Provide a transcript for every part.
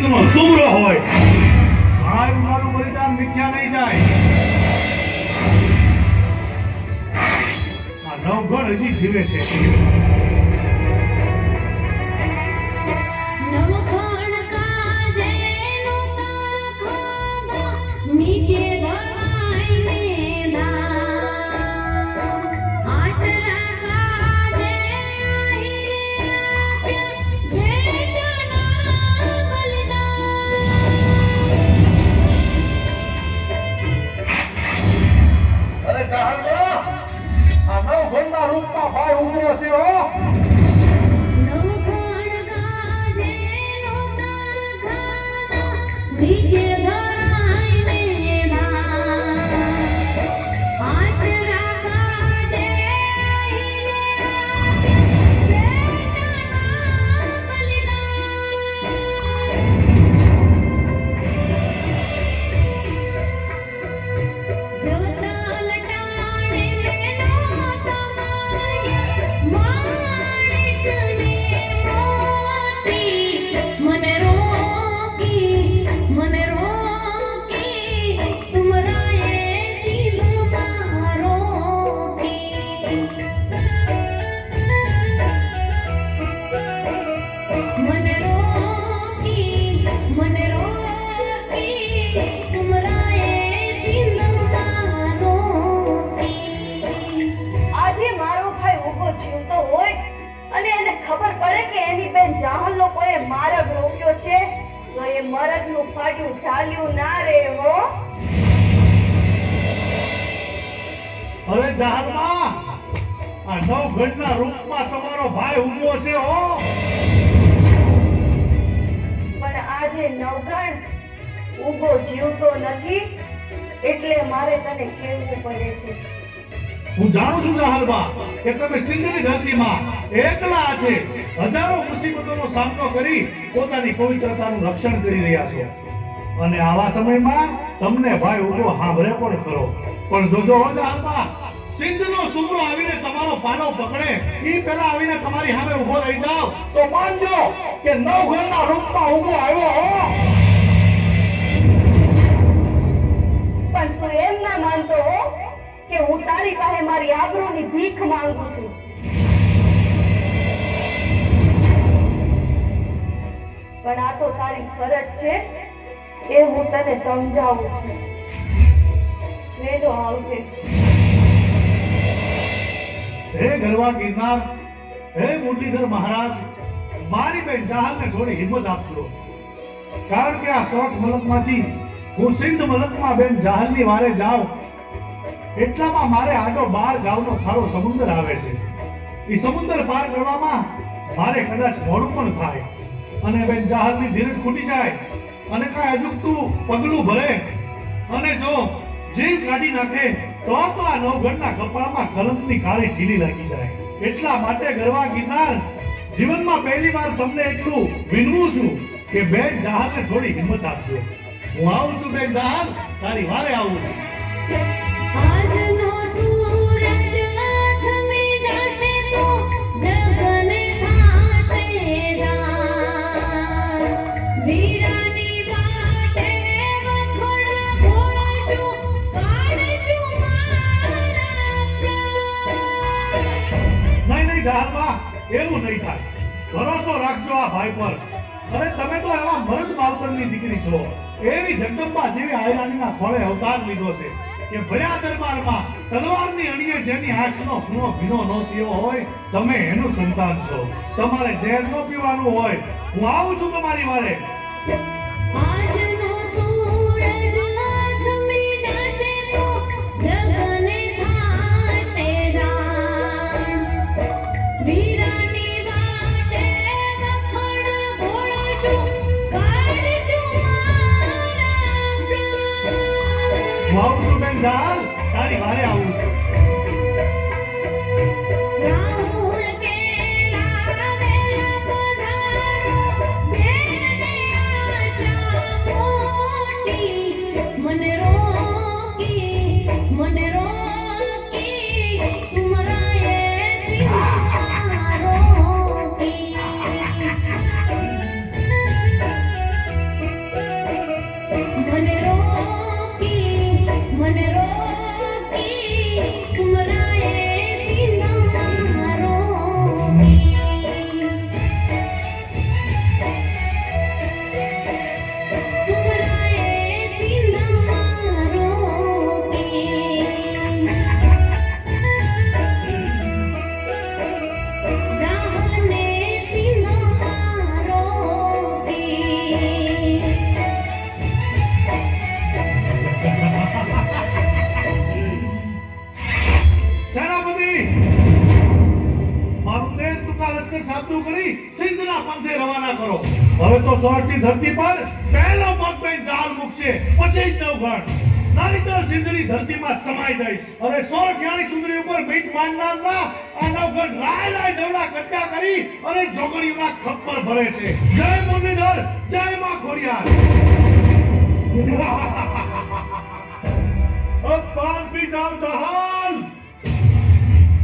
સિંહનો સુમરો હોય, મારું બલિદાન મિથ્યા નહીં જાય. આ નવગણ હજી જીવે છે. રૂપમાં ભાઈ ઉભો છે હો. ખબર પડે કે એની બેન જાહલ લોકોએ મારગ રોક્યો છે તો એ મરદનું ફાટ્યું ચાલ્યું ના રે હો. હવે જાહલમાં આ નવગણના રૂપમાં તમારો ભાઈ ઊભો છે હો. પણ આજે નવગણ ઊભો જીવતો નથી એટલે મારે તને કહેવું પડે છે. હું જાણું છું જાહલમાં કે તમે સિંધની ધરતીમાં એકલા હાથે હજારો મુસીબતોનો સામનો કરી પોતાની પવિત્રતાનું રક્ષણ કરી રહ્યા છો અને આવા સમયમાં તમને ભાઈ ઉભો સાંભળે પણ ખરો. પણ જોજો હો જાહલમાં, સિંધનો સુમરો આવીને તમારો પાનો પકડે ઈ પહેલા આવીને તમારી સામે ઉભો રહી જાવ તો માનજો કે નવગણના રૂપમાં ઉભો આવ્યો હો. પણ તું એમ ના માનતો હો કે હું તારી પાસે મારી આબરૂની ભીખ માંગુ છું. પણ આ તો તારી ફરજ છે એ હું તને સમજાવું છું. વેદો આવજે. હે ગરવા ગિરનાર, હે મુરલીધર મહારાજ, મારી બેન જાહલને થોડી હિંમત આપજો. કારણ કે આ સોઠ મલકમાંથી હું સિંધ મલકમાં બેન જાહલની વારે જાઉં એટલામાં મારે આડો 12 ગામનો ખારો સમુદ્ર આવે છે. એ સમુદ્ર પાર કરવામાં મારે કદાચ મોડું પણ થાય અને બેન જાહલની ધીરજ ખૂટી જાય અને કાંઈ અજુકતું પગલું ભરે અને જો જીવ કાઢી નાખે તો આ નવગણના કપાળમાં કલંકની કાળી ઢીલી લાગી જાય. એટલા માટે ગરવા ગિરનાર, જીવનમાં પહેલી વાર તમને એટલું વિનવું છું કે બેન જાહલને થોડી હિંમત આપજો. હું આવું છું બેન જાહલ, તારી વારે આવું છું. આજનો સૂરજ થમી જશે તો જગને થાશે જાણ. વીરાની વાટે વખોડા ઘોળાશું, કાઢશું મારા પ્રાણ. નહીં જાહલમાં, એવું નહીં થાય. ભરોસો રાખજો આ ભાઈ પર. અરે તમે તો એવા મરદ માવતરની દીકરી છો. એવી જગદંબા જેવી આયરાણીના ખોળે અવતાર લીધો છે કે ભર્યા દરબારમાં તલવારની અણીએ જેની આંખનો ખૂણો ભીનો ન થયો હોય તમે એનું સંતાન છો. તમારે ઝેર ન પીવાનું હોય. હું આવું છું તમારી વારે. આજનો સૂરજ થમી જશે તો જગને થાશે જાણ. વીરાની વાટે વખોડા ઘોળાશું, કાઢશું મારા પ્રાણ. હું આવું છું બેન જાહલ, તારી વારે આવું છું. રાહુલ કે લાવેલા પધારો, બેનને આશા મોટી. મને રોકી સુમરાએ સિંહમાં રોકી. હવે તો સોરઠની ધરતી પર પહેલો પગ બેન જાળ મૂકશે, પછી જ નવઘણ. નાનીતર સિંધની ધરતીમાં સમાઈ જઈશ. હવે સોરઠિયાની ચૂંદડી ઉપર મીઠ માંડનાર ના આ નવઘણ રાય રાય જવડા કટકા કરી અને જોગણીઓના ખપ્પર ભરે છે. જય મુરલીધર, જય માં ખોડિયાર. अब पान पी जाओ जहान.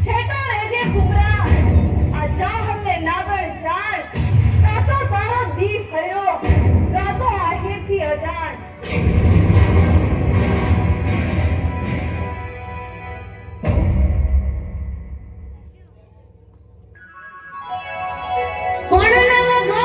છેટો રહેજે કુમરા, આ જાહલને નાગર જાણ. કાતો તારો દીપ ફર્યો, કાતો આખેથી અજાણ. કોણ નવઘણ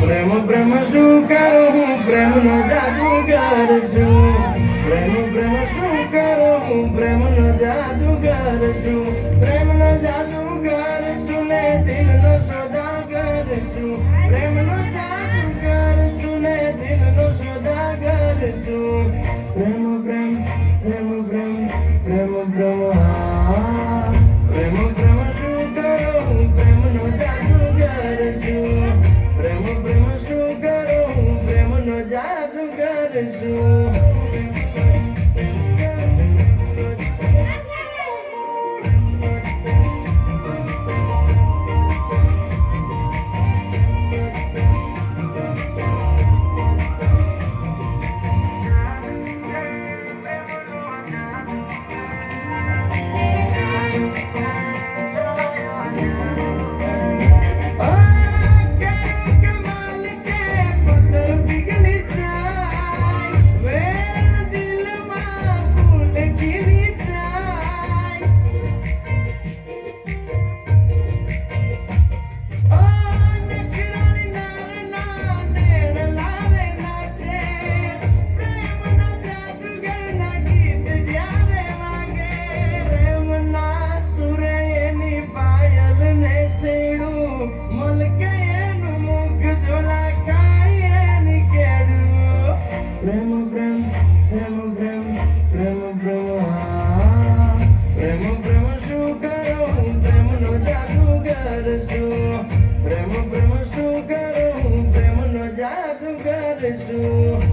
પ્રેમ પ્રેમ શું કરું હું પ્રેમનો જાદુગર છું પ્રેમ પ્રેમ શું કરું હું પ્રેમનો જાદુગર છું પ્રેમનો જાદુગર છું ને દિલનો સોદાગર છું પ્રેમનો જાદુગર છું ને દિલનો સોદાગર છું પ્રેમ પ્રેમ પ્રેમ પ્રેમ પ્રેમ પ્રેમ પ્રેમ પ્રેમ શું કરું હું પ્રેમનો જાદુગર છું પ્રેમ પ્રેમ શું કરું હું પ્રેમનો જાદુગર છું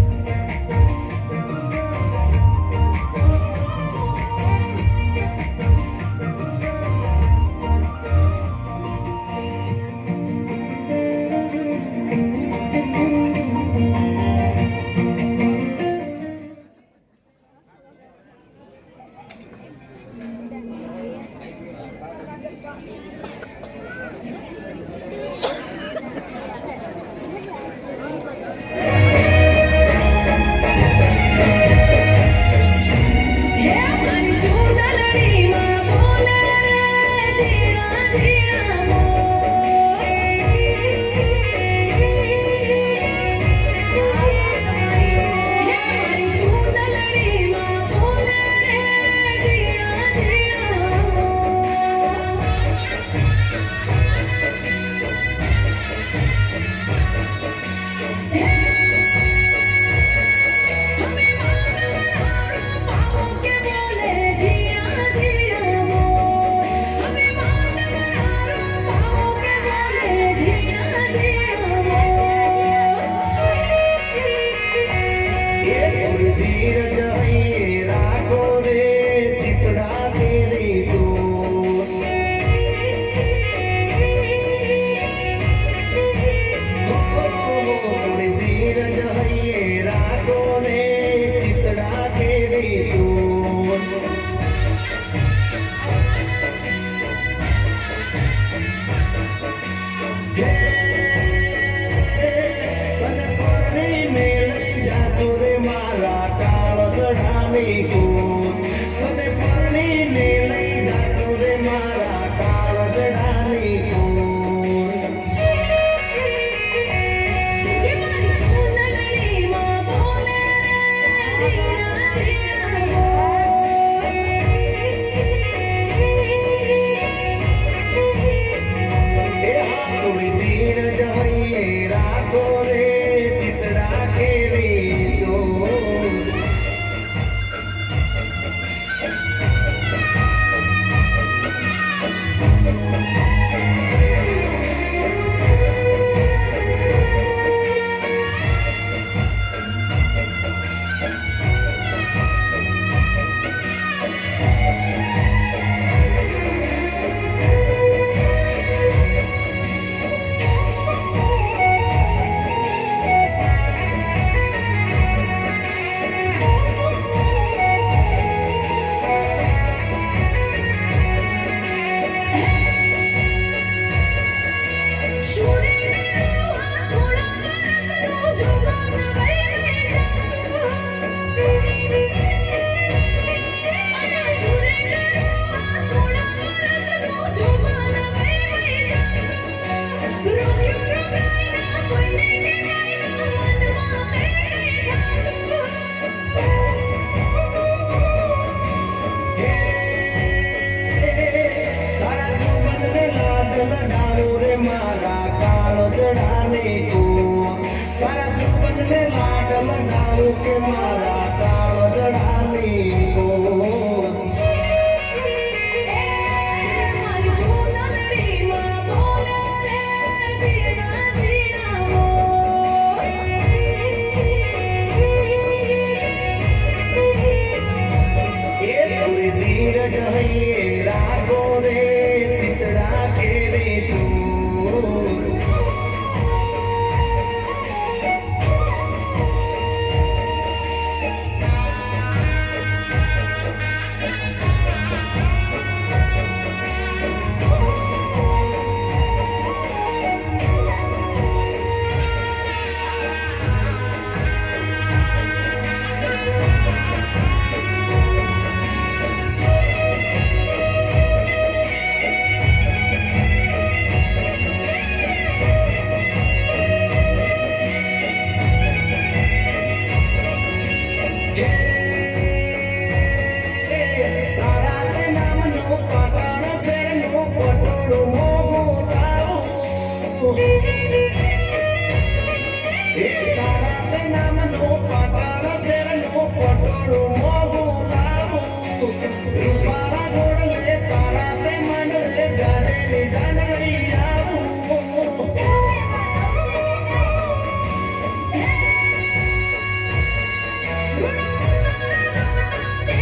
સુરે મારા કાળ જડાની કૂર તને પરણીને લઈ જાસુ રે મારા કાળ જડાની કૂર એ મારી ચૂંદડીમાં બોલે રે ઝીણા ઝીણા મોર. એ હા થોડી ધીરજ હૈયે રાખો રે ચિતડા કેરી સોર તારા જીવનને લાડ લડાવું રે મારા કાળ જડાની કૂર તારા જીવનને લાડ લડાવું કે મારા કાળ જડાની કૂર મારી ચૂંદડીમાં બોલે રે ઝીણા ઝીણા મોર. એ થોડી ધીરજ હૈયે રાખો રે ચિતડા કેરે ચોર તારા તે નામનો પાટણ શેરનો પટોળું મોં બોલાવું તારા તે નામનો પાટણ શેરનો પટોળું મોં બોલાવું રૂપાળા ગોળલે તારા તે મનલે જાડેલી જાનડી આવું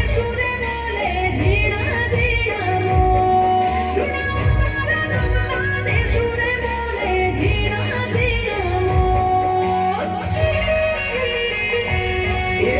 સુરે બોલે ઝીણા ઝીણા મોર. સુરે બોલે ઝીણા ઝીણા મોર. એ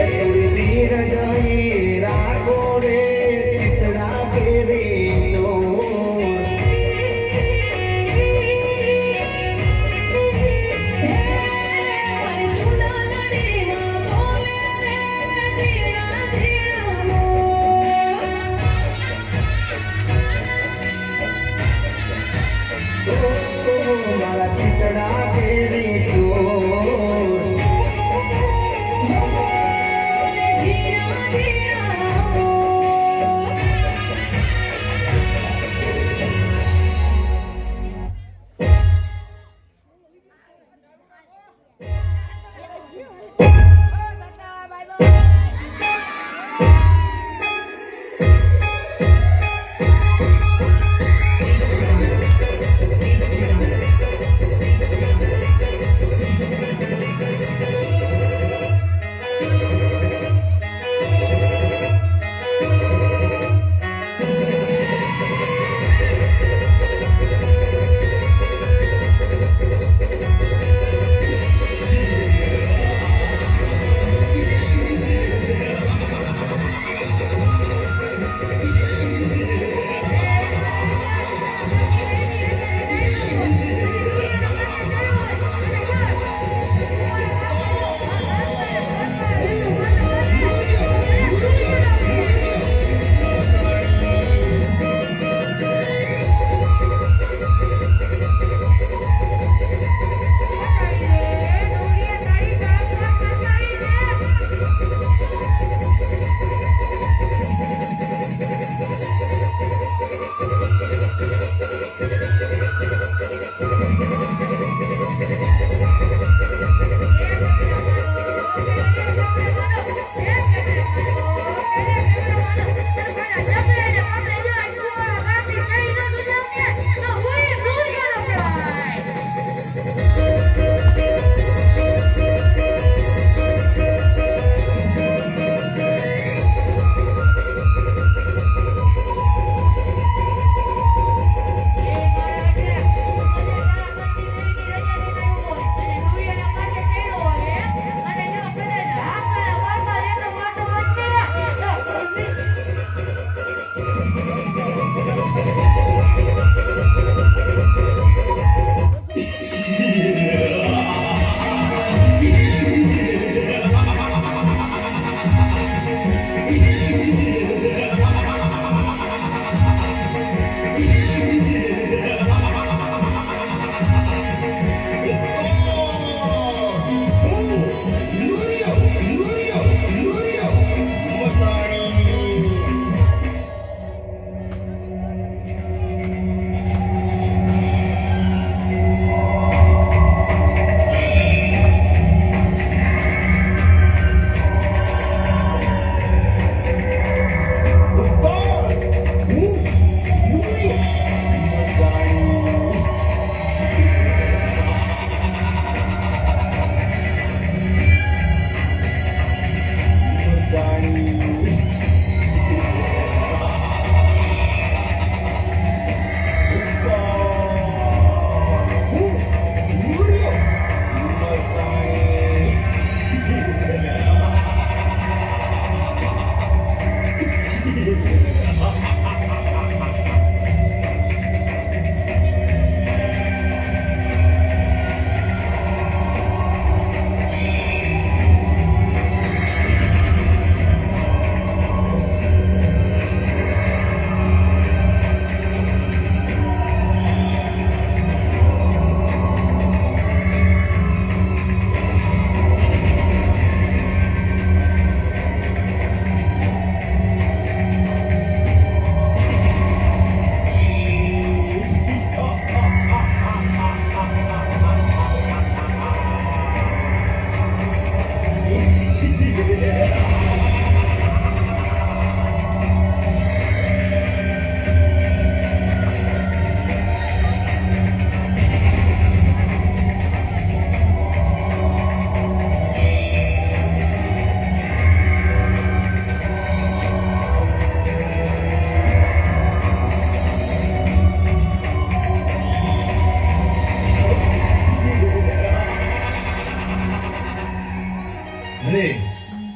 અરે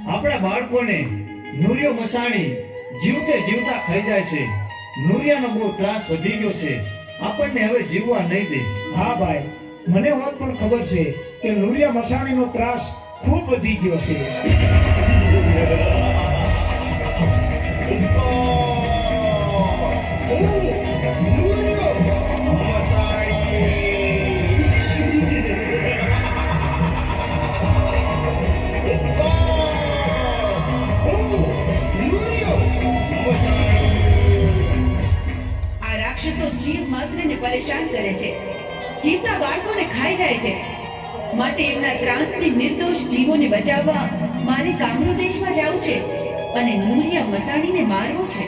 આપણા બાળકોને નુરિયો મસાણી જીવતે જીવતા ખાઈ જાય છે. નુરિયાનો બહુ ત્રાસ વધી ગયો છે. આપણને હવે જીવવા નહીં દે. હા ભાઈ, મને વાત પણ ખબર છે કે નુરિયા મસાણીનો ત્રાસ ખૂબ વધી ગયો છે. આ રાક્ષસો જીવ માત્રને પરેશાન કરે છે, જીવતા બાળકોને ખાઈ જાય છે. માટે એમના ત્રાસથી નિર્દોષ જીવોને બચાવવા મારે કામરૂ દેશમાં જવું છે અને નુરિયા મસાણીને મારવો છે.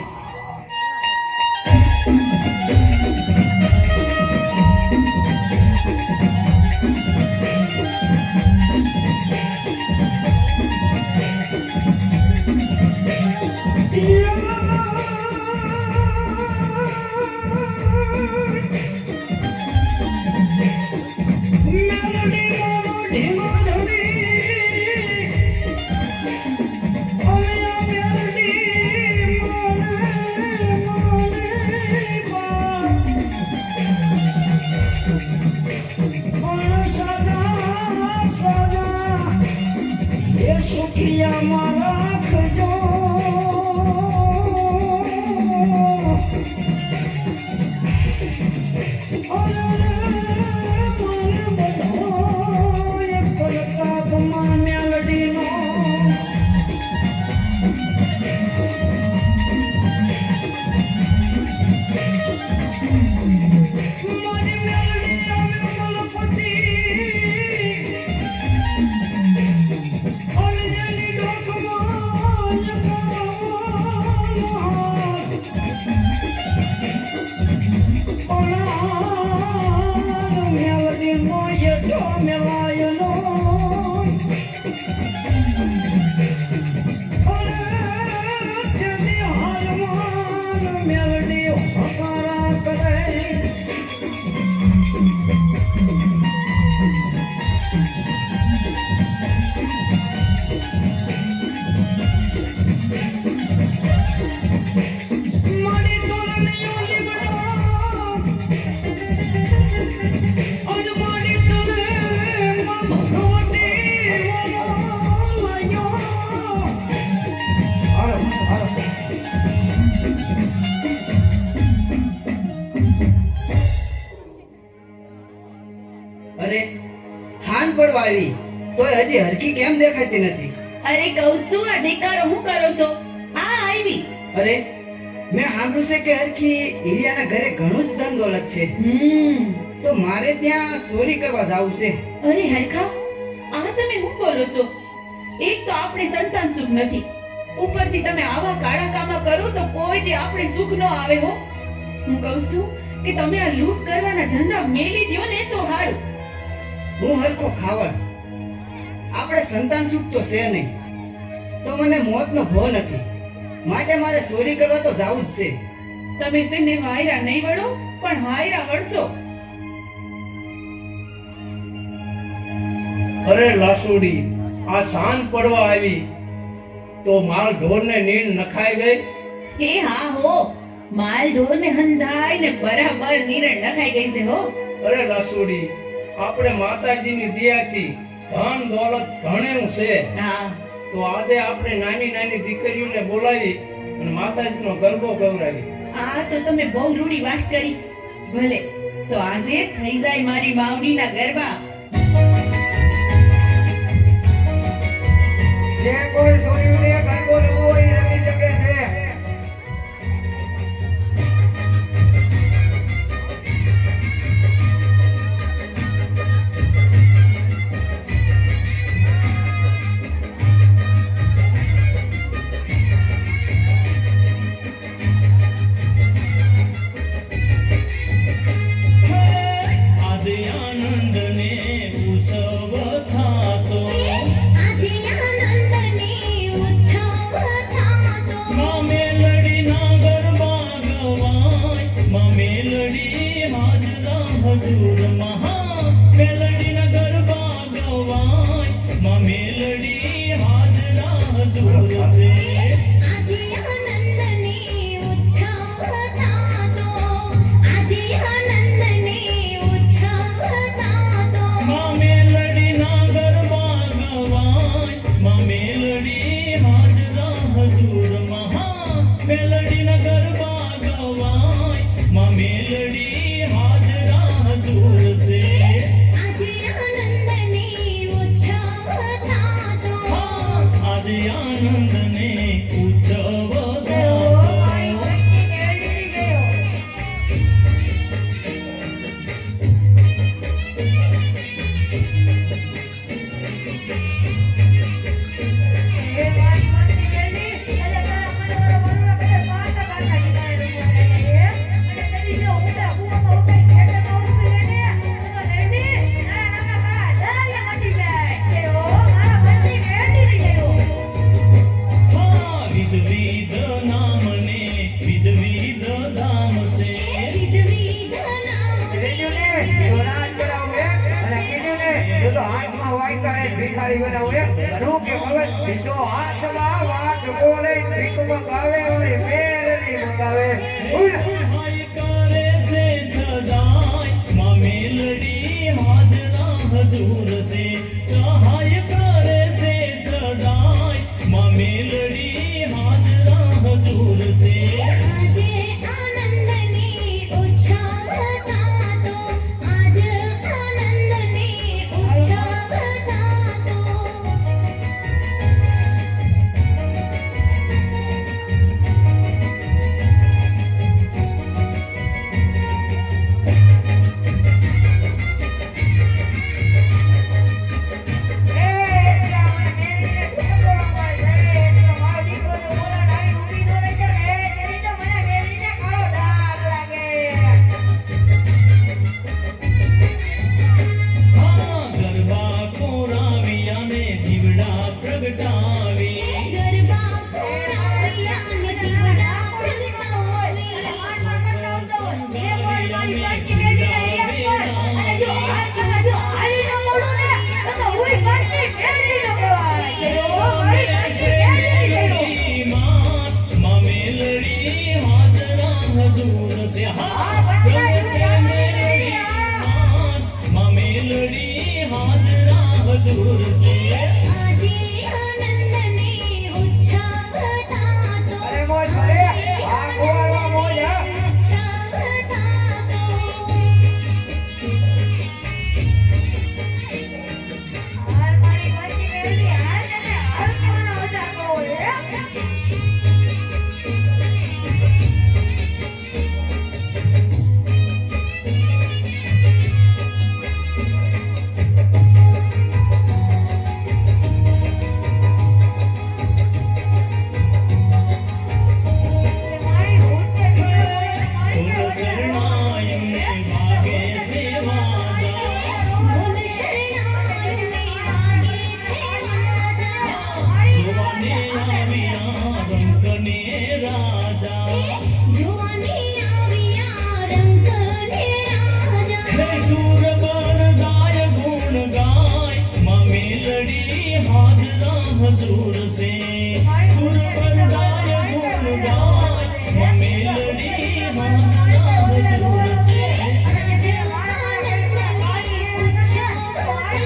અરે હાન પડવા આવી તોય હજી હરખી કેમ દેખાતી નથી? અરે કહું છું, આ દેકારો હું કરો છો? આ આવી. અરે મેં સાંભળ્યું છે કે હરખી હિરિયાના ઘરે ઘણું જ ધન દોલત છે, તો મારે ત્યાં ચોરી કરવા જાવું છે. અરે હરખા, આ તમે હું બોલો છો? એક તો આપણે સંતાન સુખ નથી, ઉપરથી તમે આવા કાળા કામા કરો તો કોઈ દી આપણે સુખ ન આવે હો. હું કહું છું કે તમે આ લૂંટ કરવાના ધંધા મેલી દ્યો ને તો હારું. હું હરખો ખાવડ, આપણે સંતાન સુખ તો છે નહીં, તો મને મોતનો ભય નથી, માટે મારે ચોરી કરવા તો જાવું જ છે. તમે સેને વાયરા નહીં વળો પણ હાયરા વળશો. અરે લાસુડી, આ સાંજ પડવા આવી તો મારા ઢોરને નીંદ નખાઈ ગઈ. હે હા હો, માલ ઢોર ને હંધાઈ ને બરાબર નીરણ નખાઈ ગઈ છે હો. અરે લાસુડી, આપણે માતાજીની દયાથી ધન દોલત ઘણું છે, હા તો આજે આપણે નાની નાની દીકરીઓને બોલાવી અને માતાજીનો ગરબો ગવડાવી. આ તો તમે બહુ રૂડી વાત કરી. ભલે, તો આજે થઈ જાય મારી માવડીના ગરબા. જે કોઈ છોરીઓને ગરબો રમવો હોય એ રમી શકે છે. માં મેલડી હાજરા દૂર છે આજે આનંદની ઉત્સવ થાતો આજે આનંદની ઉત્સવ થાતો માં મેલડીના ગરબા ગવાય માં મેલડી હાજરા હજુર મહા મેલડીના ગરબા ગવાય માં મેલડી હાજરા હજુર છે આજે આનંદની ઉત્સવ થાતો આજે આનંદને ઉત્સવ વિધવિધ નામને વિધવિધ ધામ છે વિધવિધ નામ સહાય કરે છે સદાય માં મેલડી હાજરા હજુર છે સહાય કરે છે સદાય માં મેલડી હાજરા હજુર છે આજે આનંદની ઉત્સવ થાતો આજે આનંદની ઉત્સવ થાતો ગરબા કોરાવિયા ને દીવડા પ્રગટાવી ગરબા કોરાવિયા ને દીવડા પ્રગટાવી માં મેલડી હાજરા હજુર છે હા માં મેલડી હાજરા હજુર છે આજે આનંદની ઉત્સવ થાતો ઉત્સવ થાતો શરણાયમને ભાગે સેવાદા બોલ શરણાયને વાગે છે રાજા જોવાને આવ્યા રંકને રાજા જોવાની આવ્યા રંગને રાજા હે સુરબર ગાય ગુણ ગાય માં મેલડી હાજરા હજુર છે સુરબર ગાય ગુણ ગાય માં મેલડી હાજરા હજુર છે આજે આનંદની ઉત્સવ થાતો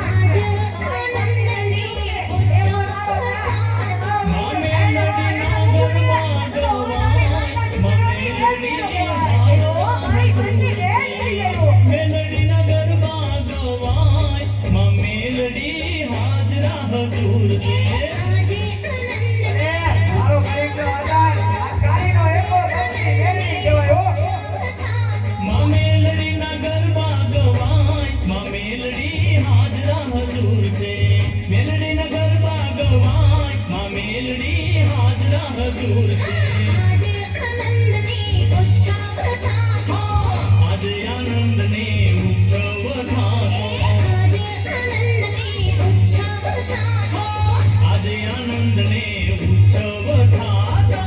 આજે આનંદની ઉત્સવ થાતો માં મેલડીના ગરબા ગવાય માં મેલડી હાજરા હજુર છે મેલડીના ગરબા ગવાય માં મેલડી હાજરા હજુર છે આજે માં મેલડીના ગરબા ગવાય માં મેલડી હાજરા હજુર છે મેલડીના ગરબા ગવાય માં મેલડી હાજરા હજુર છે આજે આનંદની ઉત્સવ થાતો આજે આનંદને ઉત્સવ થાતો આજે આનંદની ઉત્સવ થાતો આજે આનંદને ઉત્સવ થાતો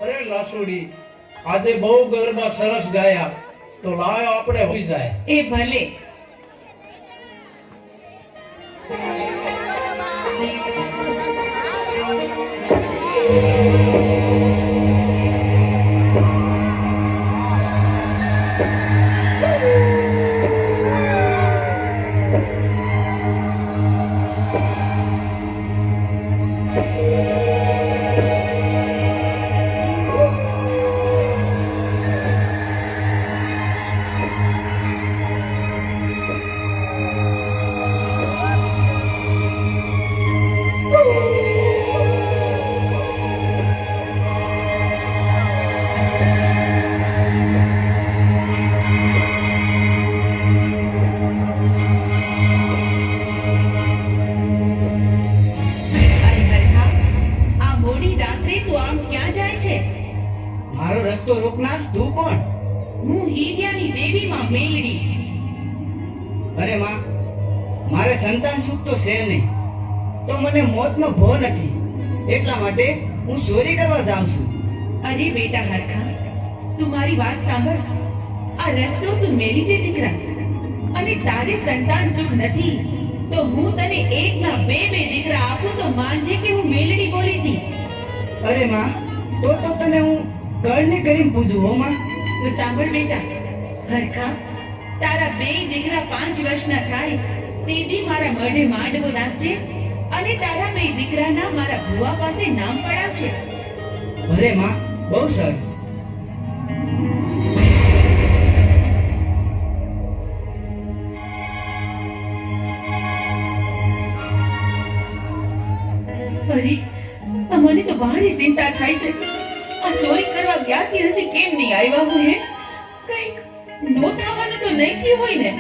અરે લાસુડી આજે બહુ ગરબા સરસ ગાયા તો લાયો આપણે હોઈ જાય એ ભલે અરે હરખા, આ મોડી રાત્રે તું આમ ક્યાં જાય છે? મારો રસ્તો રોકનાર તું કોણ? હું હીરિયાની દેવી માં મેલડી. અરે માં, મારે સંતાન સુખ તો છે નહીં, તો મને મોતનો ભો નથી, એટલા માટે હું ચોરી કરવા જાઉં છું. અરે બેટા હરખા, તું મારી વાત સાંભળ. આ રસ્તો તું મેલી દે દીકરા, અને તારે સંતાન સુખ નથી તો હું તને એક ના બે દીકરા આપું તો માનજે કે હું મેલડી બોલી હતી. અરે માં, તો તને હું કરણી કરીને પૂછું હો માં. તો સાંભળ બેટા હરખા, તારા બે દીકરા 5 વર્ષના થાય તેથી મારા મઢે માંડવો નાખજે, અને તારા બે દીકરાના મારા ભુવા પાસે નામ પડાવજે. અરે માં, બહુ સારું. અરે મને તો ભારે ચિંતા થાય છે. આ ચોરી કરવા ક્યાંથી હશે, કેમ નહીં આવ્યા હોય? કઈક નો થવાનું તો નહીં થયું હોય ને?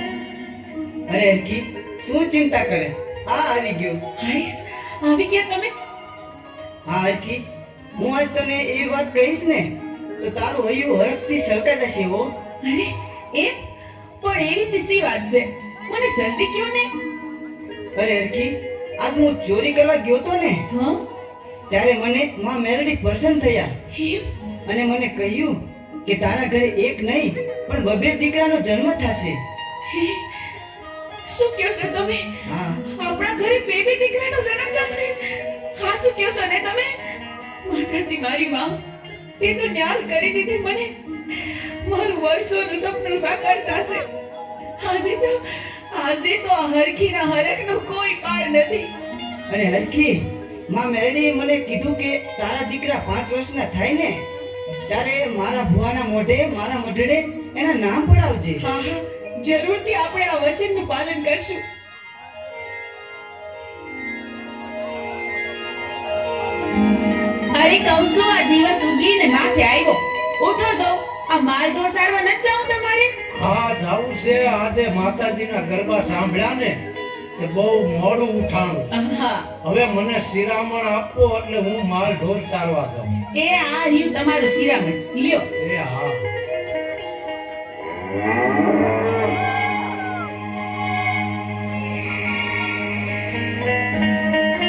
અરે હરકી, શું ચિંતા કરે છે? આ આવી ગયો. હાઈસ, આવી ગયા તમે? હા હરકી, હું આજ તને એવી વાત કહીશ ને તો તારું હૈયું હરખથી સરકાઈ જશે હો. અરે એમ? પણ એવી તો સી વાત છે, મને જલ્દી કયો ને. અરે હરકી, આજ હું ચોરી કરવા ગયો તો ને, હા ત્યારે મને માં મેલડી પ્રસન્ન થયા એમ? અને મને કહ્યું કે તારા ઘરે એક નહીં પણ 2 દીકરાનો જન્મ થશે. હે, શું કહો છો તમે? હા, આપણા ઘરે બે દીકરાનો જન્મ થશે? હા, શું કહો છો ને તમે? માતાજી મારી માં, તે તો ન્યાલ કરી દીધી મને. મારું વર્ષોનું સપનું સાકાર થશે. આજે તો આ હરખીના હરખનો કોઈ પાર નથી. અને હરકી, માં મેલડીએ મને કીધું કે તારા દીકરા 5 વર્ષના થાય ને ત્યારે મારા ભુવાના મોઢે, મારા મઢડે એના નામ પડાવજે. હા હા, જરૂરથી આપણે આ વચનનું પાલન કરશું. અરે કહું છું, આ દિવસ ઉગીને માથે આવ્યો. ઉઠો તો, આ માલ ઢોર સારવા નથી જાવું તમારે? હા જાવું છે. આજે માતાજીના ગરબા સાંભળ્યા ને તે બહુ મોડું ઉઠાણું. હા, હવે મને શિરામણ આપો એટલે હું માલ ઢોર ચારવા જાઉં. એ આ રહ્યું તમારું શિરામણ, લ્યો. એ હા.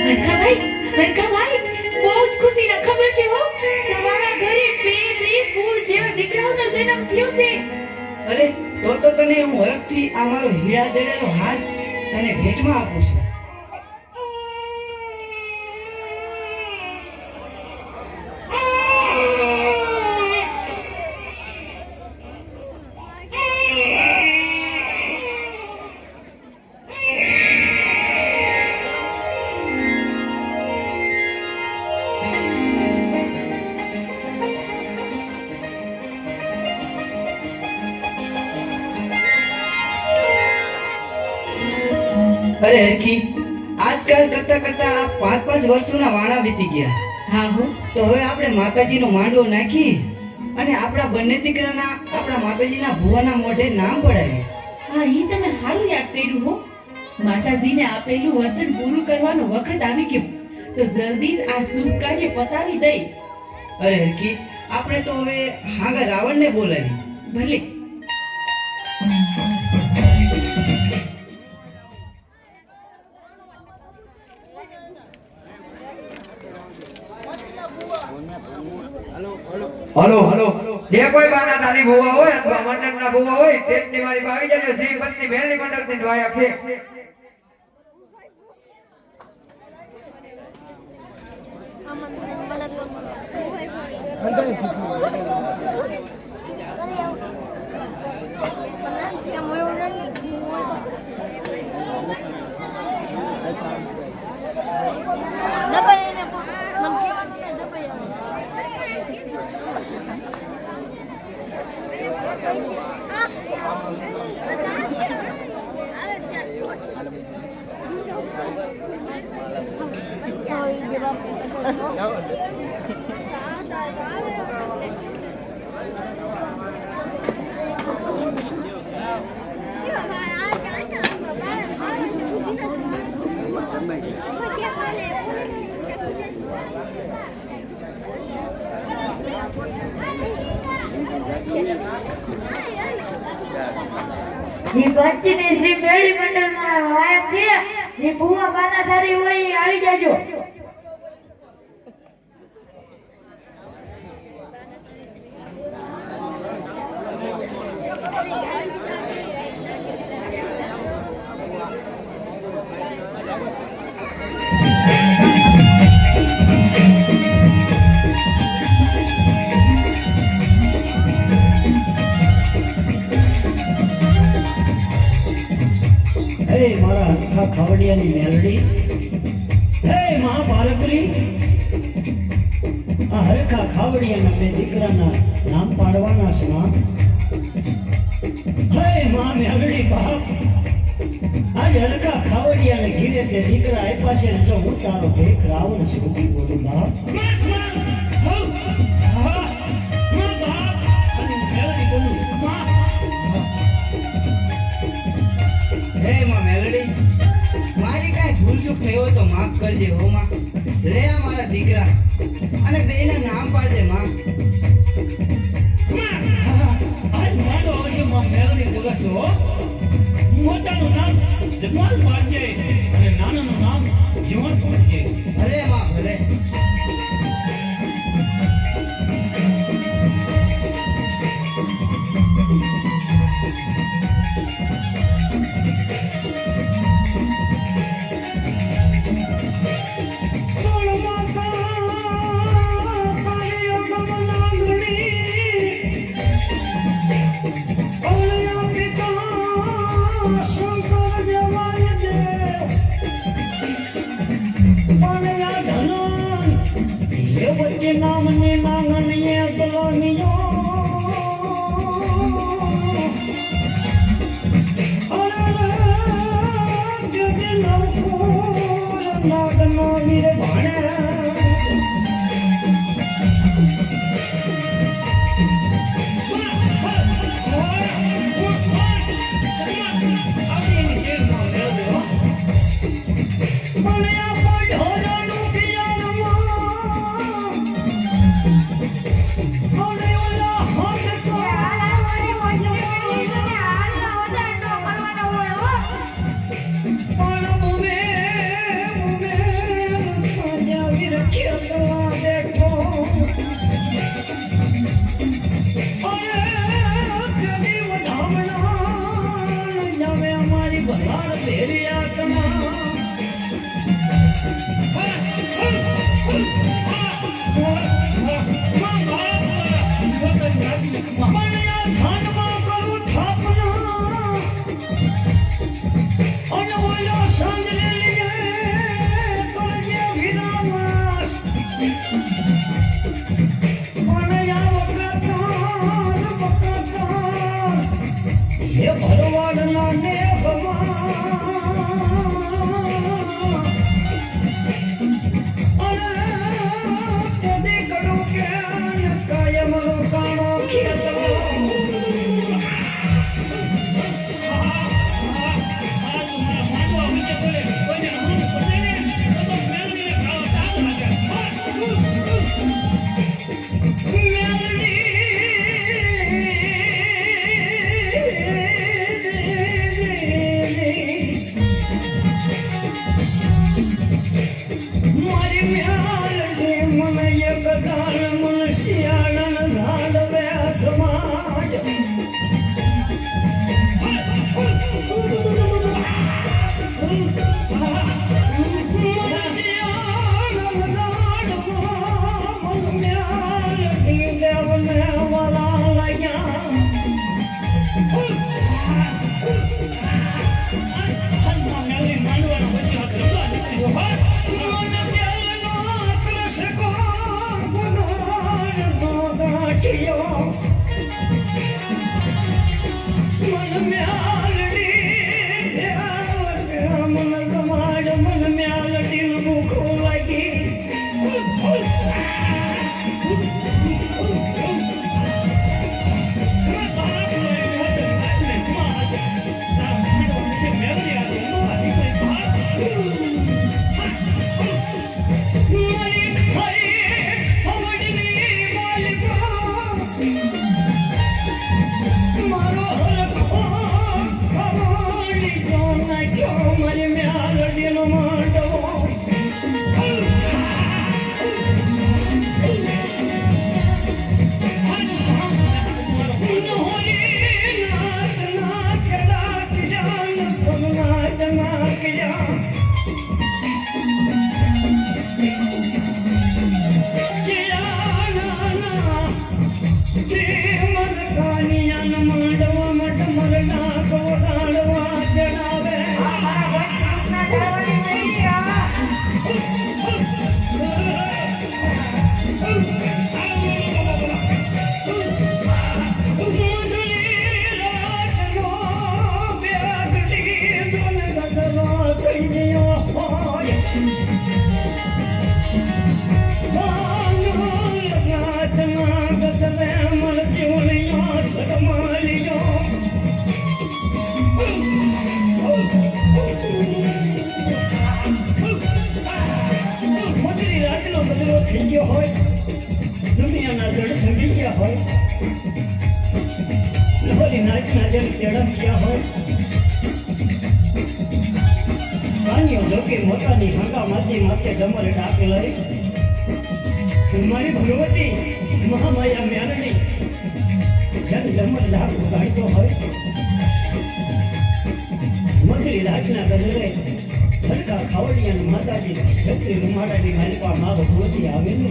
હરખાભાઈ, બહુ જ ખુશીના ખબર છે હો. તમારા ઘરે બે ફૂલ જેવા દીકરાઓનો જન્મ થયો છે. અરે તો તને હું હરખથી આ મારો હીરા જડેલો હાર તને ભેટમાં આપું છું. અરે હરખી, આજકાલ કરતા કરતા આ 5 વર્ષોના વાણા વીતી ગયા. હા હો, તો હવે આપણે માતાજીનો માંડવો નાખી અને આપણા બંને દીકરાના આપણા માતાજીના ભુવાના મોઢે નામ પડાવીએ. હા, ઈ તમે સારું યાદ કર્યું હો. માતાજીને આપેલું વચન પૂરું કરવાનો વખત આવી ગયો, તો જલ્દી જ આ શુભ કાર્ય પતાવી દઈ. અરે હરકી, આપણે તો હવે હાંગા રાવણને બોલાવી. ભલે. હલો જે કોઈ બાના નાની ભૂવા હોય અથવા મંડળના ભૂવા હોય તેની મારી આવી જજો. શ્રી પત્ની મેલની મંડળની દ્વાયક છે. જે બચ્ચીની શ્રી મેળી મંડળમાં વાયક છે જે ભૂવા બાના ધારી હોય એ આવી જાજો. હે મારા હરખા ખાવડિયાની મેલડી, હે મહાભારતરી, આ હરખા ખાવડિયાના બે દીકરાના નામ પાડવાના છે માં. હે માં મેલડી બાપ, આજ હરખા ખાવડિયાને ઘીરે તે દીકરા આપ્યા છે ને જો હું તારો ભેખ રાવણ સુધી બોલું બાપ. હે માં મેલડી, મારી કાંઈ ભૂલ ચૂક થઈ હોય તો માફ કરજે હો માં. લે આ મારા દીકરા અને બેના નામ પાડજે માં. આજ મારો આવશે માં મેલડી બોલે છે હો. મોટાનું નામ જમાલ પાડજે અને નાનાનું નામ જીવન પાડજે. ભલે માં ભલે. થઈ ગયો હોય, દુનિયાના જળ થંગી ગયા હોય, લહોરી નાચના જળ તેડા થયા હોય, પાણીઓ જોકે મોટાની હંગા માથે માથે ડમર ડાકે લઈ, મારી ભગવતી મહામાયા મ્યારણી જન ડમર ડાક ઉગાડતો હોય, મધરી રાજના ગજરે હરકા ખાવડિયાની માતાજી છત્રી રૂમાડાની માલિકા મા ભગવતી આવે ને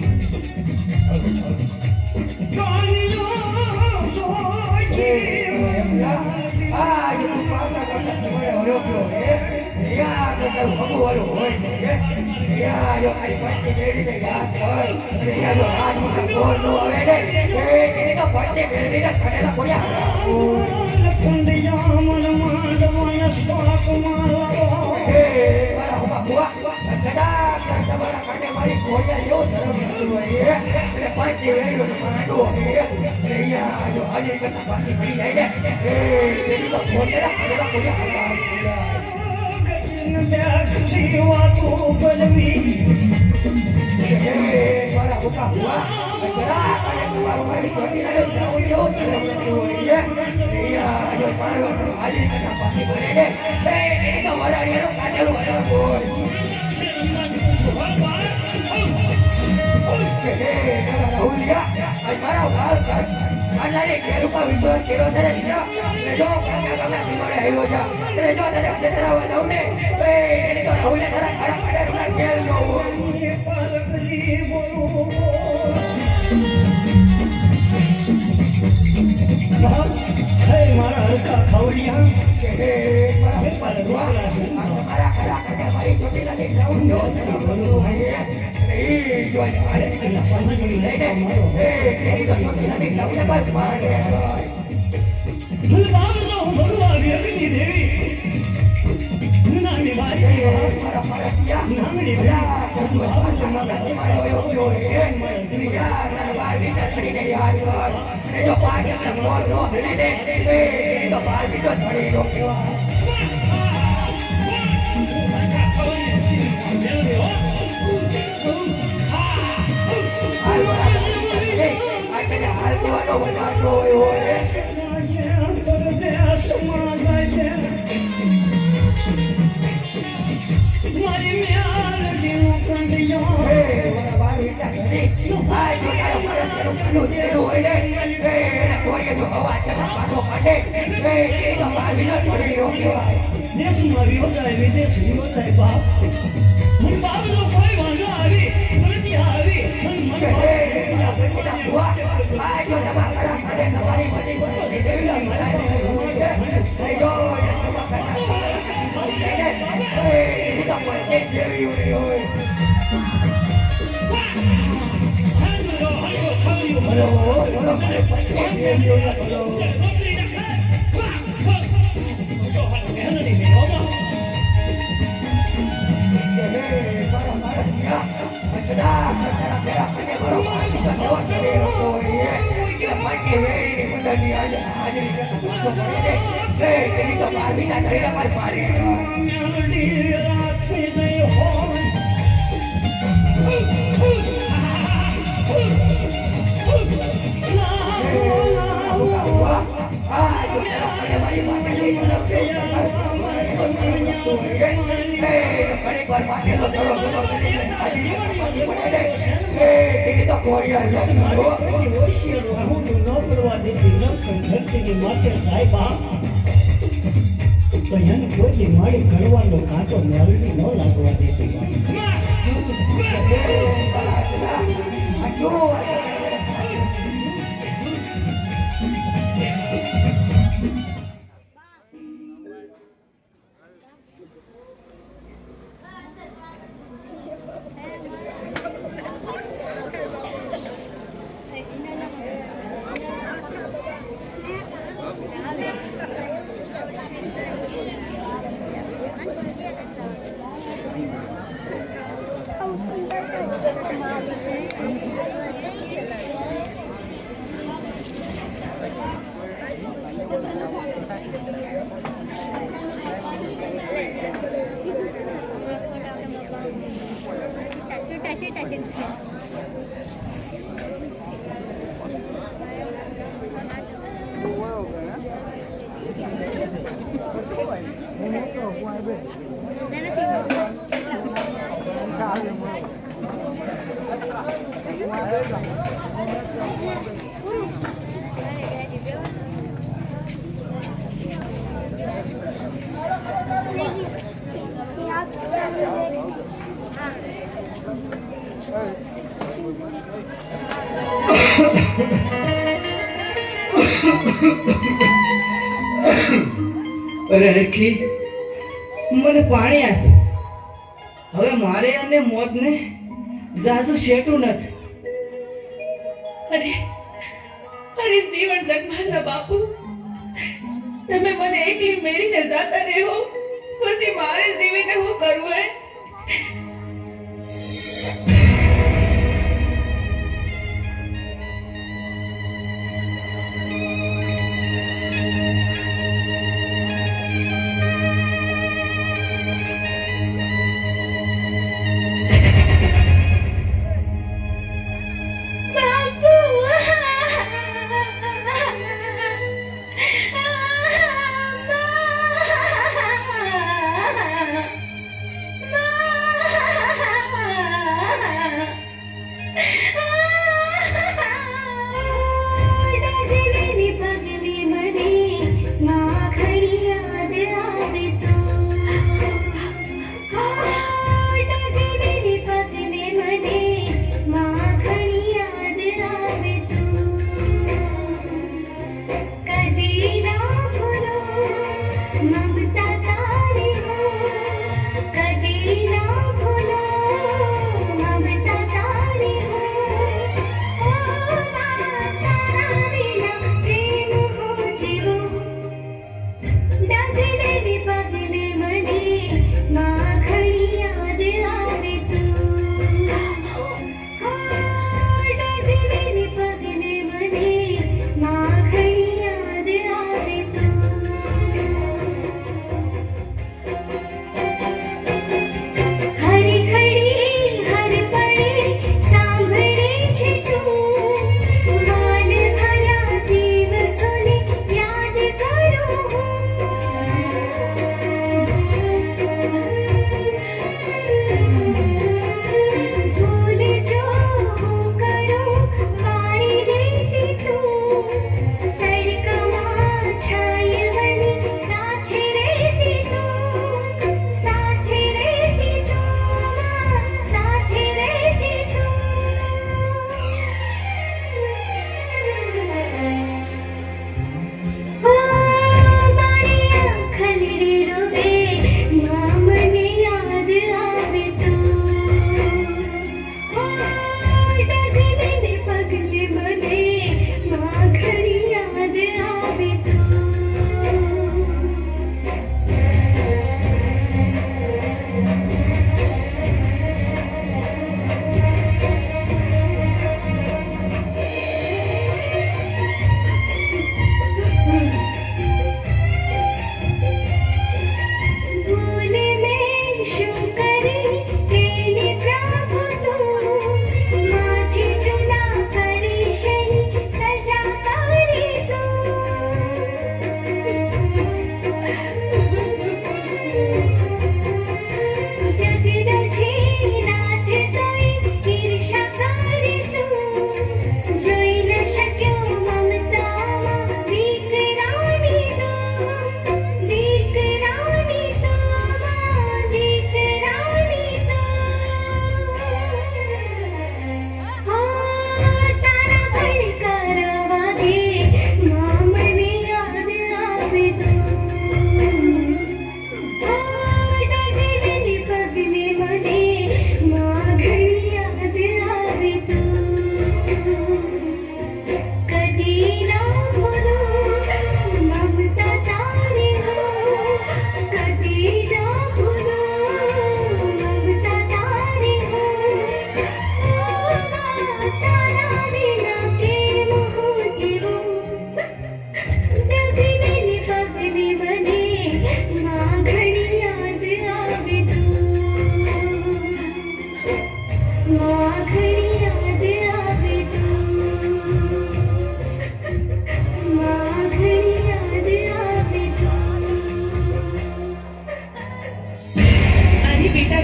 વિશ્વાસ કર્યો છે ને જો મારા હલકા ખાવડિયા દેશમાં વિરોધાય વિદેશ વિરોધાય બાપ મને બાપ જો કોઈ વાંધો આવી મને ત્યાં આવી તો એને કોઈ મારી કડવાનો કાંટો મેળવી ન લાગવા દેતી અરે હરખી મને પાણી આપ. હવે મારે અને મોતને જાજુ શેટું નથી. અરે અરે જીવન જગમાલના બાપુ, તમે મને એકલી મેળીને જાતા રહ્યો, પછી મારે જીવીને શું કરવું હે?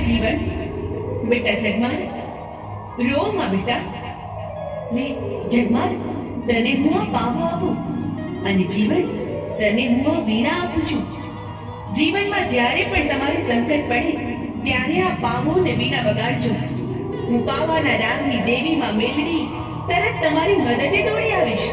જીવન. બેટા જગમાર, રો માં બેટા. લે જગમાર, તને હું આ પાવો આપું અને જીવન, તને હું આ વીણા આપું છું. જીવનમાં જ્યારે પણ તમારે સંકટ પડે ત્યારે આ પાવો ને વીણા વગાડજો. હું પાવાના રાગની દેવીમાં મેલડી તરત તમારી મદદે દોડી આવીશ.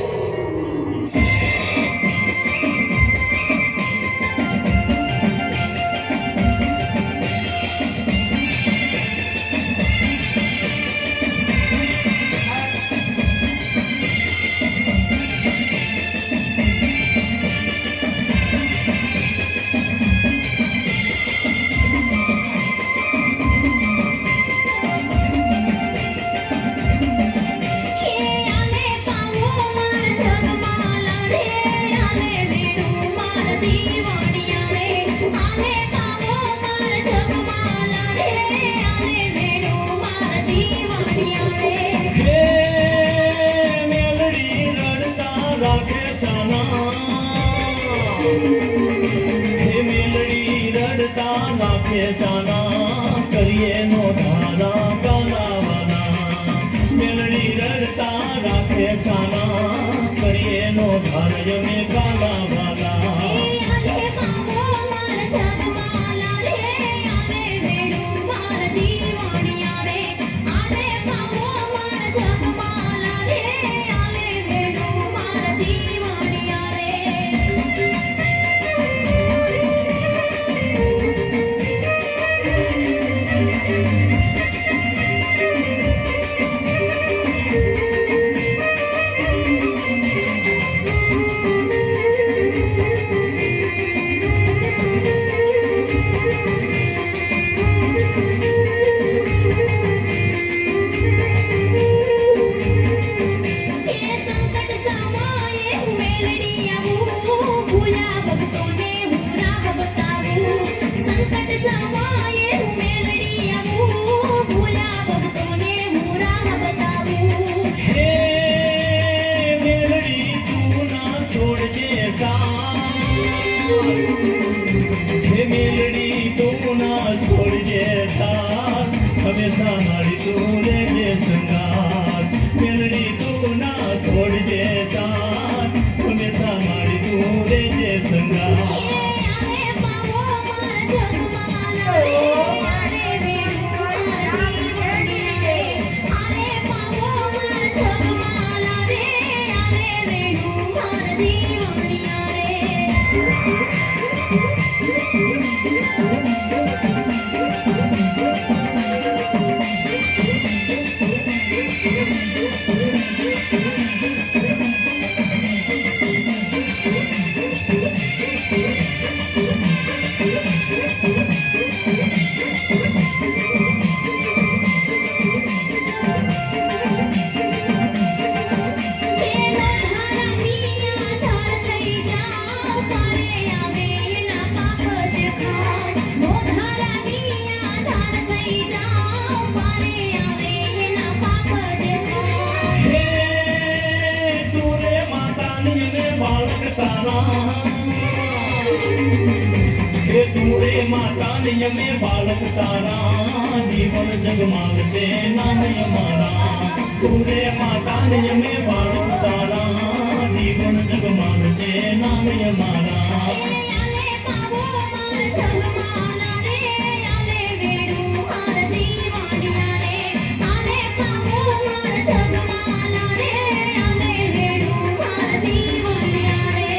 આલે પાવો માર જગમાલા રે આલે વેણુ માર જીવણિયા રે આલે પાવો માર જગમાલા રે આલે વેણુ માર જીવણિયા રે હે મેલડી રડતા રાખે ચાના હે મેલડી રડતા રાખે ચાના કરીએ નો ધારા ગાલાવાના મેલડી રડતા રાખે ચાના કરીએ નો ધારય મે ગાલાવાના આલે પાવો માર જગમાલા રે આલે વેણુ માર જીવણિયા રે આલે પાવો માર જગમાલા રે આલે વેણુ માર જીવણિયા રે કે સંકટ સમયે હું મેલડી આવું ભૂલા ભક્તોને હું રાહ બતાવું સંકટ સમયે હું મેલડી આવું ભૂલા ભક્તોને હું રાહ બતાવું હે મેલડી તું ના છોડજે સાથ હે મેલડી તું ના છોડજે સાથ હંમેશા મારી તું રહેજે સંગાત મેલડી તું ના છોડજે સાથ હંમેશા મારી તું રહેજે સંગાત આલે પાવો માર જગમાલા રે આલે વેણુ માર જીવણિયા રે આલે પાવો માર જગમાલા રે આલે વેણુ માર જીવણિયા રે તેનો ધારા મિયા ધાર થઈ જાઓ પારે આવે એના પાપ જ ખાઓ નો ધારા મિયા ધાર થઈ જાઓ પારે આવે એના પાપ જ ખાઓ હે તું રે માતાની ને બાળક તારા હે તું રે માતાની અમે બાળક તારા જીવન જગમાલ છે નામય મારા તું રે માતાની અમે બાળક તારા જીવન જગમાલ છે નામય મારા આલે પાવો માર જગમાલા રે આલે વેણુ માર જીવણિયા રે આલે પાવો માર જગમાલા રે આલે વેણુ માર જીવણિયા રે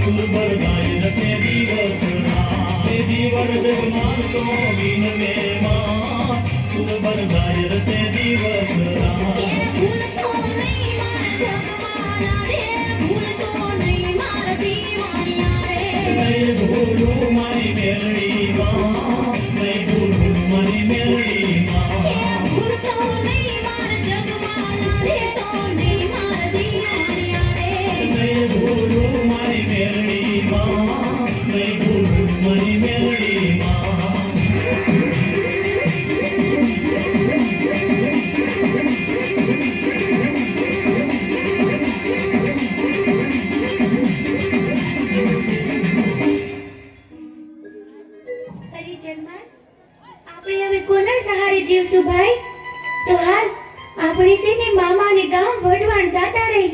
સુરબર ગાય રતે દિવસના એ જીવન જગમાન તો વિનમે માં સુરબર ગાય રતે દિવસના ભૂલતો નહીં મારા જગમાના રે ભૂલતો નહીં મારા દીવાનિયા રે નહીં ભૂલું મારી મેરડી માં નહીં ભૂલું મારી મેરડી માં ભૂલતો નહીં મારા જગમાના રે તો નહીં મારા દીવાનિયા રે નહીં ભૂલું મારી મેરડી માં નહીં ભૂલું મારી મેરડી માં અરે જગમાલ, આપણે હવે કોના સહારે જીવશું ભાઈ? તો હાલ આપણે છે ને મામાને ગામ વઢવાણ જાતા રહી.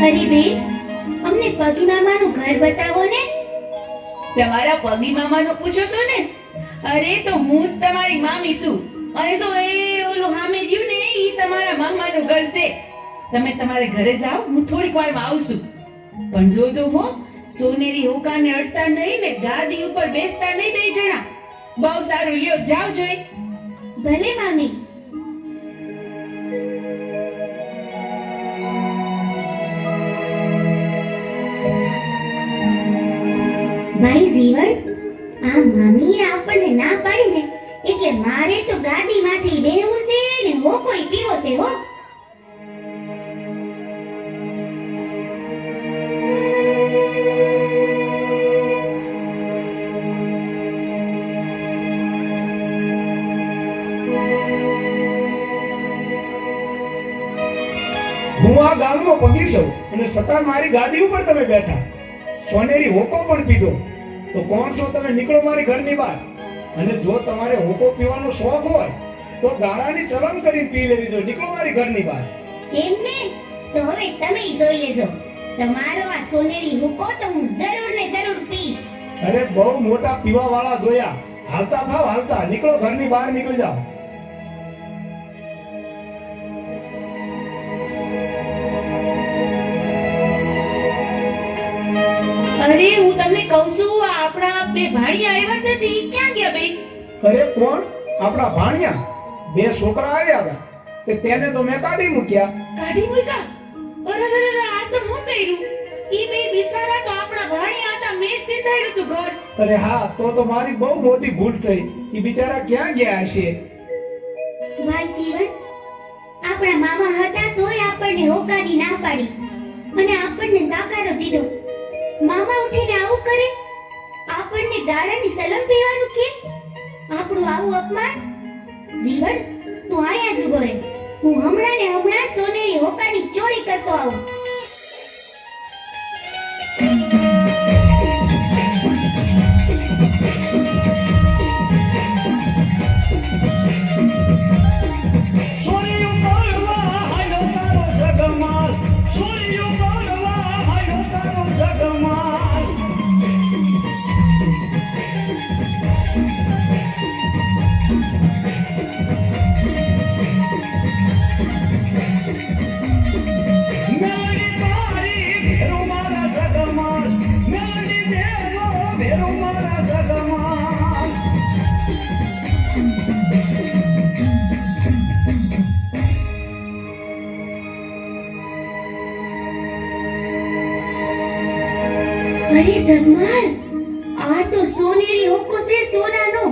અરે બેન, અમને પગી મામાનું ઘર બતાવો ને. તમારા પગી મામાનો પૂછો છો ને? અરે તો હું જ તમારી મામી છું. અને જો એ ઓલું હામે રહ્યું ને ઈ તમારા મામાનું ઘર છે. તમે તમારે ઘરે જાઓ, હું થોડીક વારમાં આવું છું. પણ જોજો હો, સોનેરી હોકાને અડતા નહીં ને ગાદી ઉપર બેસતા નહીં બે જણા. બહુ સારું, લ્યો જાઓ જોઈ. ભલે મામી. ભાઈ જીવન, આ મામીએ આપણને ના પાડી ને એટલે મારે તો ગાદીમાંથી બેહવું છે ને હોકોય પીવો છે હો. હું આ ગામનો પગી છું અને સતા મારી ગાદી ઉપર તમે બેઠા, સોનેરી હોકો પણ પીધો. તો કોણ છો તમે? નીકળો મારી ઘરની બહાર. અને જો તમારે હોકો પીવાનો શોખ હોય તો ગાળાની ચલમ કરીને પી લેવી જોઈએ. નીકળો મારી ઘરની બહાર. એમને તો હવે તમે જોઈ લેજો. તમારો આ સોનેરી હુકો તો હું જરૂર ને જરૂર પીશ. અરે બહુ મોટા પીવા વાળા જોયા. હાલતા થાવ, હાલતા નીકળો, ઘરની બહાર નીકળી જાઓ. અરે હું તમને કહું છું, આ આપણા બે ભાણિયા આવ્યા હતા તે ક્યાં ગયા બે? અરે કોણ? આપણા ભાણિયા. બે છોકરા આવ્યા હતા તે તેને તો મેં કાઢી મૂક્યા. કાઢી મૂક્યા? અરે આ તો હું કર્યું? ઈ બે બિચારા તો આપણા ભાણિયા હતા, મેં જ સીધાડ્યું તું ઘર. અરે હા, તો મારી બહુ મોટી ભૂલ થઈ. ઈ બિચારા ક્યાં ગયા હશે? ભાઈ જીવન, આપણા મામા હતા તોય આપણને હોકાની ના પાડી અને આપણને જાકારો દીધો. મામા ઉઠીને આવું કરે, આપણને ગાળાની સલમ પીવાનું કે આપણું આવું અપમાન. જીવન, તું આયા જ ઉભો રહે. હું હમણાં ને હમણાં સોનેરી હોકાની ચોરી કરતો આવું. અરે જગમાલ, આ તો સોનેરી હોકો છે, સોનાનો.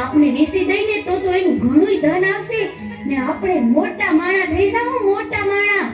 આપણે વેચી દઈને તો એનું ઘણું ધન આવશે ને આપણે મોટા માણા થઈ જાવ, મોટા માણા.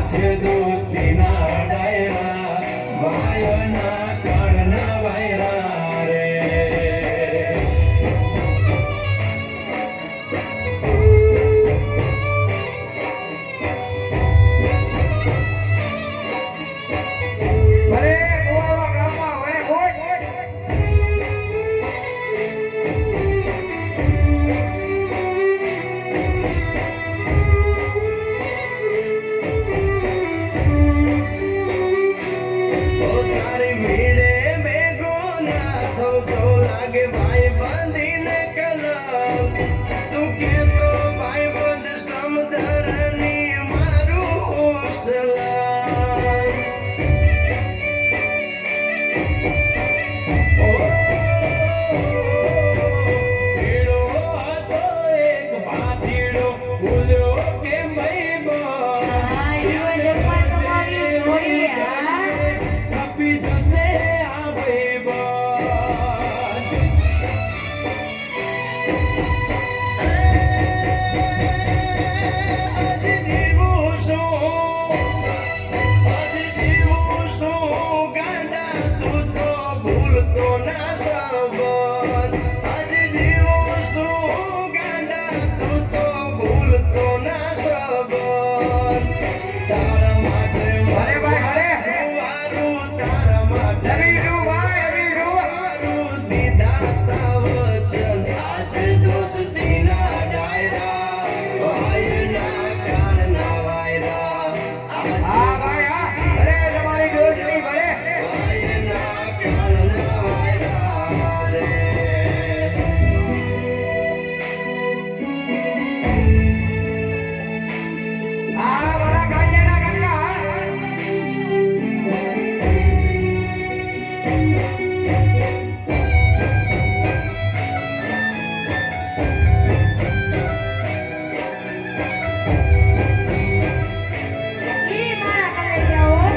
આજે દોસ્તીના ડાયરા ભાઈઓના કાળના વાયરા રે ભલે ગોવા ગામમાં વળે હોય તારી મીડે મેઘો ના થો તો લાગે ભાઈ બાંધીને કલમ તું કે તો ભાઈ બંધ સમુદ્રની મારું સલામ પીળો હતો એક ભાતીડો ગુજરો કે મઈ કપી જશે આ ભાઈબંધ આજે જીવું છું ગાંડા તું તો ભૂલતો ના સંબંધ આજે જીવું છું ગાંડા તું તો ભૂલતો ના સંબંધ તારા માટે અરે ભાઈ અરે વારું તારા માટે રવિડુ ભાઈ રવિડુ વારું દીધા તા વચન આજે દોસ્તીના ડાયરા ભાઈના કાળના વાયરા હા ભાઈ હા અરે તમારી દોસ્તી ભલે ભાઈના કાળના વાયરા રે આ મારા કાંજાના કાકા એ મારા કનૈયાઓ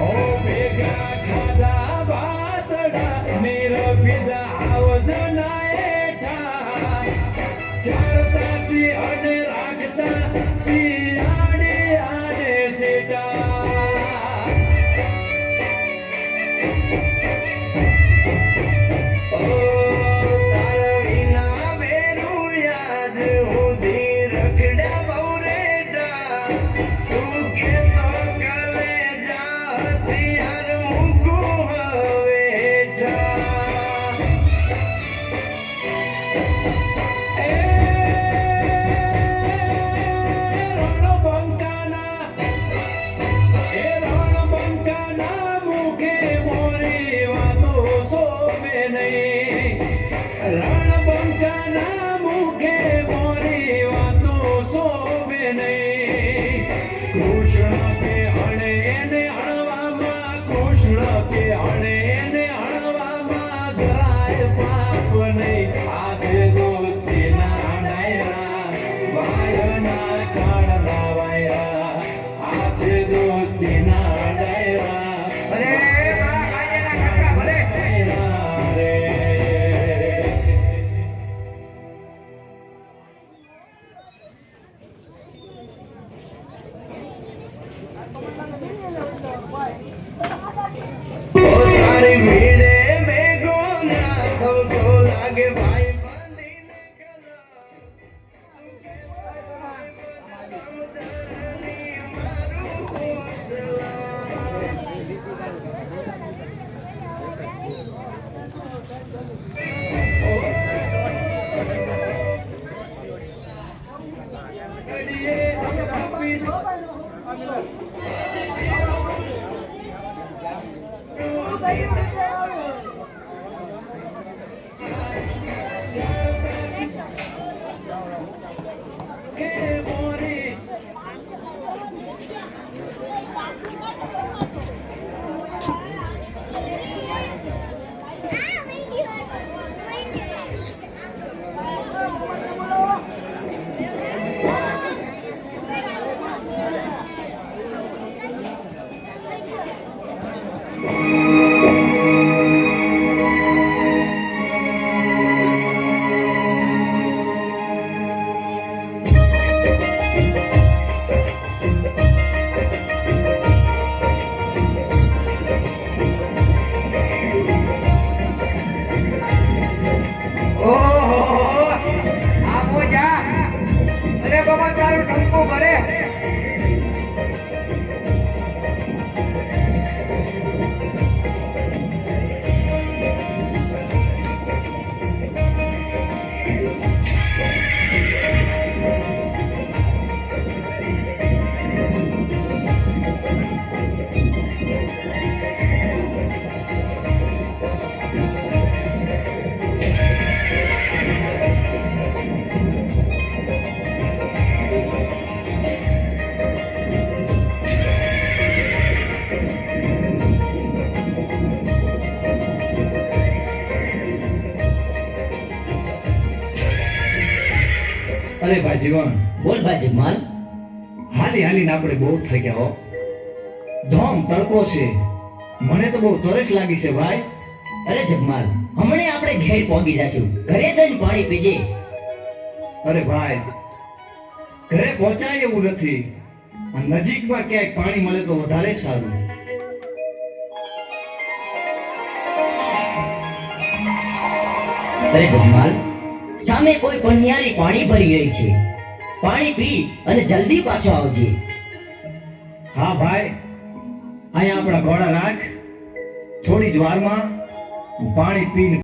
ઓ ભેગા ખાધા ભાતડા મેર પીધા આવજના એઠા ચારતા સી અને રાખતા શિયાળે આડે સેટા ઓ તારા વિના બેરું યાદ હુંધી રખડ્યા બહુરેટા તું કે તો કલે જા હથિયાર મૂકું હવે હેઠા એ રણબંકાના મુખે મોરી વાતો શોભે નહીં રણબંકાના મુખે મોરી વાતો શોભે નહીં કૃષ્ણ કે અણે એને અણવામાં કૃષ્ણ કે અણે એને અણવામાં જરાય પાપ નહીં આજે દોસ્તીના ડાયરા ભાઈઓના કાળના વાયરા આજે દોસ્તીના ડાયરા ભલે મારા કાંજાના કાકા ભલે વાયરા રે તારી મીડે મેઘો ના થો તો લાગે ભાઈ બાંધીને સમુદ્રની મારું સલામ તારું ટંકું ભરે. અરે ભાઈ જીવન, બોલ ભાઈ જગમાલ. હાલી હાલીને આપણે બહુ થઈ ગયા હો. ધોમ તડકો છે, મને તો બહુ તરસ લાગી છે ભાઈ. અરે જગમાલ, હમણે આપણે ઘેર પહોંચી જશું. ઘરે જઈને પાણી પીજે. અરે ભાઈ, ઘરે પહોંચાય એવું નથી. આ નજીકમાં ક્યાંક પાણી મળે તો વધારે સારું. અરે જગમાલ, સામે કોઈ પનિયારી પાણી ભરી રહી છે. પાણી પી અને જલ્દી પાછો આવજે. હા ભાઈ, અહીંયા આપણા ઘોડા રાખ. થોડી જ વારમાં હું પાણી પીને